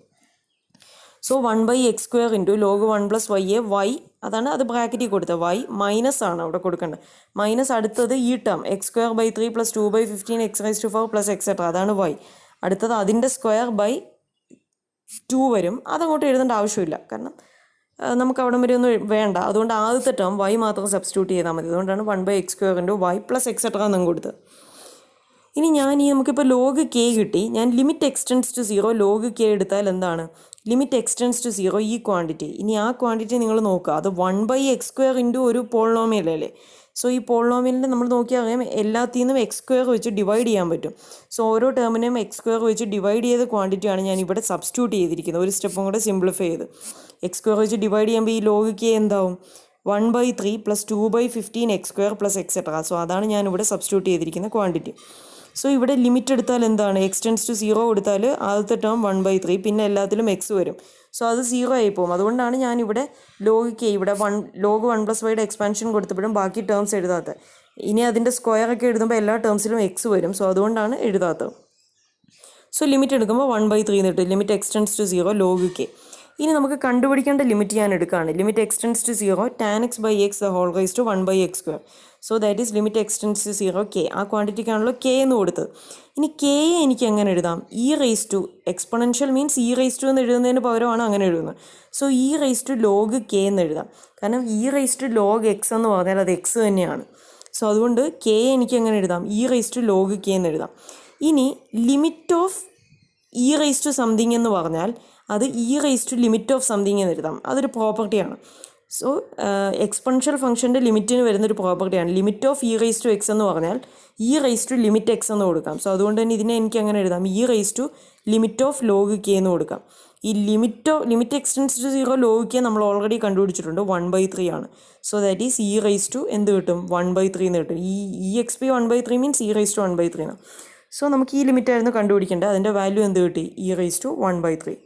So 1 by x square into log 1 plus y y, അതാണ് അത് ബ്രാക്കറ്റിൽ കൊടുത്തത്, y മൈനസ് ആണ് അവിടെ കൊടുക്കേണ്ടത്. മൈനസ് അടുത്തത് ഈ term x square by 3 plus 2/15 x raise to 4 plus etcetera, അതാണ് y. അടുത്തത് അതിൻ്റെ സ്ക്വയർ ബൈ 2 വരും, അതങ്ങോട്ട് എഴുതേണ്ട ആവശ്യമില്ല, കാരണം നമുക്ക് അവിടെ വരെ ഒന്നും വേണ്ട. അതുകൊണ്ട് ആദ്യത്തെ ടേം y മാത്രം സബ്സ്റ്റിറ്റ്യൂട്ട് ചെയ്താൽ മതി. അതുകൊണ്ടാണ് 1 by x square into y plus etcetera എന്നും കൊടുത്തത്. ഇനി നമുക്കിപ്പോൾ ലോഗ് കെ കിട്ടി, ഞാൻ limit x tends to 0 log k എടുത്താൽ എന്താണ്, ലിമിറ്റ് എക്സ്റ്റെൻസ് ടു 0 ഈ ക്വാണ്ടിറ്റി. ഇനി ആ ക്വാണ്ടിറ്റി നിങ്ങൾ നോക്കുക, അത് 1 by x square ഇൻറ്റു ഒരു പോളിനോമിയൽ അല്ലേ. സോ ഈ പോളിനോമിയലിനെ നമ്മൾ നോക്കിയാൽ അറിയാം എല്ലാത്തിൽ നിന്നും എക്സ് സ്ക്വയർ വെച്ച് ഡിവൈഡ് ചെയ്യാൻ പറ്റും. സോ ഓരോ ടേമിനെയും എക്സ് സ്ക്വയർ വെച്ച് ഡിവൈഡ് ചെയ്ത ക്വാണ്ടിറ്റിയാണ് ഞാൻ ഇവിടെ സബ്സ്റ്റിറ്റ്യൂട്ട് ചെയ്തിരിക്കുന്നത്. ഒരു സ്റ്റെപ്പും കൂടെ സിംപ്ലിഫൈ ചെയ്ത് എക്സ് സ്ക്വയർ വെച്ച് ഡിവൈഡ് ചെയ്യുമ്പോൾ ഈ ലോഗ് കെ എന്താവും 1 by 3 plus 2/15 x square plus etcetera. So അതാണ് ഞാനിവിടെ സബ്സ്റ്റിറ്റ്യൂട്ട് ചെയ്തിരിക്കുന്ന ക്വാണ്ടിറ്റി. സോ ഇവിടെ ലിമിറ്റ് എടുത്താൽ എന്താണ്, എക്സ്റ്റെൻസ് ടു 0 കൊടുത്താൽ ആദ്യത്തെ ടേം 1 by 3, പിന്നെ എല്ലാത്തിലും എക്സ് വരും. സോ അത് 0 ആയി പോകും. അതുകൊണ്ടാണ് ഞാനിവിടെ ലോഗ് കെ ഇവിടെ ലോഗ് 1 plus വൈയുടെ എക്സ്പാൻഷൻ കൊടുത്തപ്പോഴും ബാക്കി ടേംസ് എഴുതാത്തത്. ഇനി അതിൻ്റെ സ്ക്വയർ ഒക്കെ എഴുതുമ്പോൾ എല്ലാ ടേംസിലും എക്സ് വരും. സോ അതുകൊണ്ടാണ് എഴുതാത്തത്. സോ ലിമിറ്റ് എടുക്കുമ്പോൾ 1 by 3 എന്ന് കിട്ടും, limit x tends to 0 log k. ഇനി നമുക്ക് കണ്ടുപിടിക്കേണ്ട ലിമിറ്റ് ഞാൻ എടുക്കുകയാണ്. Limit x tends to 0 tan x by x the whole raised to 1 by x square. So that is limit x tends to 0 k. ആ ക്വാണ്ടിറ്റിക്കാണല്ലോ കെ എന്ന് കൊടുത്തത്. ഇനി കെയെ എനിക്ക് എങ്ങനെ എഴുതാം, e raise to exponential means e raise to എന്ന് എഴുതുന്നതിന് പകരമാണ് അങ്ങനെ എഴുതുന്നത്. So e raise to log k എന്ന് എഴുതാം, കാരണം e raise to log x എന്ന് പറഞ്ഞാൽ അത് എക്സ് തന്നെയാണ്. സോ അതുകൊണ്ട് കെയെ എനിക്ക് എങ്ങനെ എഴുതാം, e raise to log k എന്ന് എഴുതാം. ഇനി limit of e raise to something എന്ന് പറഞ്ഞാൽ അത് e raise to limit of something എന്ന് എഴുതാം, അതൊരു പ്രോപ്പർട്ടിയാണ്. സോ എക്സ്പൊണൻഷ്യൽ ഫംഗ്ഷൻ്റെ ലിമിറ്റിന് വരുന്നൊരു പ്രോപ്പർട്ടിയാണ്. Limit of e raise to x എന്ന് പറഞ്ഞാൽ e raise to limit x എന്ന് കൊടുക്കാം. സോ അതുകൊണ്ട് തന്നെ ഇതിനെ എനിക്ക് അങ്ങനെ എഴുതാം, e raise to limit of log k എന്ന് കൊടുക്കാം. ഈ limit x tends to 0 log k നമ്മൾ ഓൾറെഡി കണ്ടുപിടിച്ചിട്ടുണ്ട്, 1 by 3 ആണ്. So that is e raise to എന്ത് കിട്ടും, 1 by 3 എന്ന് കിട്ടും. ഈ x p 1 by 3 means e raise to 1 by 3 ആണ്. സോ നമുക്ക് ഈ ലിമിറ്റായിരുന്നു കണ്ടുപിടിക്കേണ്ടത്, അതിൻ്റെ വാല്യൂ എന്ത് കിട്ടി, ഇ റൈസ് ടു 1 by 3.